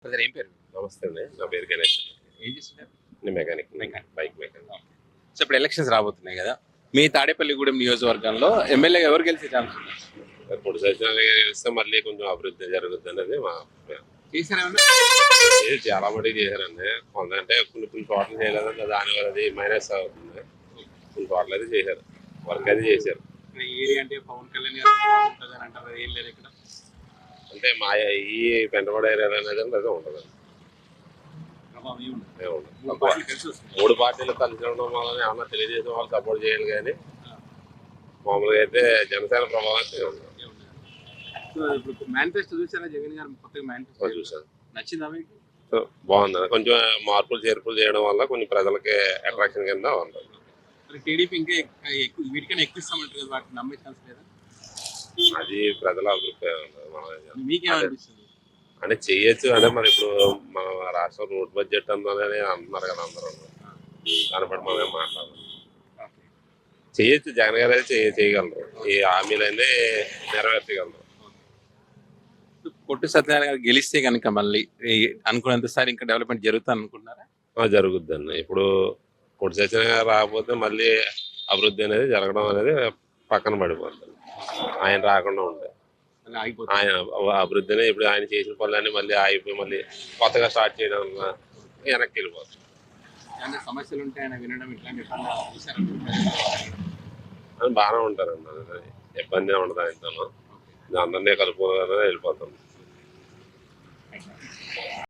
Brother ఏం పేరు? నమస్తే అండి, నా పేరు గణేష్. ఏం చేస్తుంటారు? నేను mechanic, mechanic. Bike mechanic. So ఇప్పుడు ఎలక్షన్స్ రాబోతున్నాయి కదా, మీ తాడేపల్లిగూడెం నియోజకవర్గంలో ఎమ్మెల్యేగా ఎవరు గెలిచే ఛాన్స్ ఉంది? పొడి సత్యనారాయణ గారు గెలిస్తే మళ్ళీ కొంచెం అభివృద్ధి జరుగుతుంది అనేది మా అభిప్రాయం. చేశారేమన్నా? ఇది చాలా మటుకు చేశారండి. కొంతంటే కొన్ని చోట్ల చేయలేదంటే దానివల్ల అది మైనస్ అవుతుంది. కొన్ని చోట్ల అయితే చేశారు, వర్క్ అయితే చేశారు. ఈ ఏరియా అంటే పవన్ కళ్యాణ్ గారు ఉంటుంది అని అంటారు, ఏం లేదు ఇక్కడ. అంటే మా ఈ పెంటవాడ ఏరియా అనేది అదే ఉంటుంది. ప్రభావం ఏమి ఉండదు. ఏముండదు. మూడు పార్టీలు కలిసి వస్తుంది. మూడు పార్టీలు కలిసి ఉండడం వల్ల ఏమన్నా తెలియజేసిన వాళ్ళు సపోర్ట్ చేయాలి, కానీ మామూలుగా అయితే జనసేన ప్రభావం అయితే ఉండదు. ఏం ఉండదు. సో ఇప్పుడు మేనిఫెస్టో చూసారా? జగన్ గారు కొత్తగా మేనిఫెస్టో చూసాను. నచ్చిందా మీకు? సో బాగుంది. కొంచెం మార్పులు చేర్పులు చేయడం వల్ల కొన్ని ప్రజలకి అట్రాక్షన్ కింద ఉంటుంది. మరి టీడీపీ ఇంకా ఎక్కువ వీటికైనా ఎక్కువ ఇస్తామంటారు కదా, వాటిని నమ్మే ఛాన్స్ లేదా? అది ప్రజల అభిప్రాయం ఉంటుంది. మీకేమనిపిస్తుంది? అంటే చేయొచ్చు అంటే మరి ఇప్పుడు మన రాష్ట్రం రోడ్ బడ్జెట్ అందని అంటున్నారు కదా అందరూ. దాన్ని బట్టి మనం ఏం మాట్లాడాలి. చేయొచ్చు, జగన్ గారు అయితే చేయగలరు. ఈ హామీలన్నీ నెరవేర్చగలరు. పొట్టి సత్యనారాయణ గారు గెలిస్తే కనుక మళ్ళీ అనుకున్నంత సారి ఇంకా డెవలప్మెంట్ జరుగుతుంది అనుకుంటున్నారా? జరుగుద్దండి. ఇప్పుడు పొడి సత్యనారాయణ గారు రాకపోతే మళ్ళీ అభివృద్ధి అనేది జరగడం అనేది పక్కన పడిపోతుంది. ఆయన రాకుండా ఉండే ఆయన అభివృద్ధిని ఇప్పుడు ఆయన చేసిన పనులన్నీ మళ్ళీ ఆగిపోయి మళ్ళీ కొత్తగా స్టార్ట్ చేయడం వల్ల వెనక్కి వెళ్ళిపోతుంది. సమస్యలు ఉంటాయి ఆయన వినడం ఇట్లాంటి అని బాగానే ఉంటారండి. ఇబ్బంది ఉండదు ఆయనతో. అందరినీ కలుపుకోగానే వెళ్ళిపోతాం.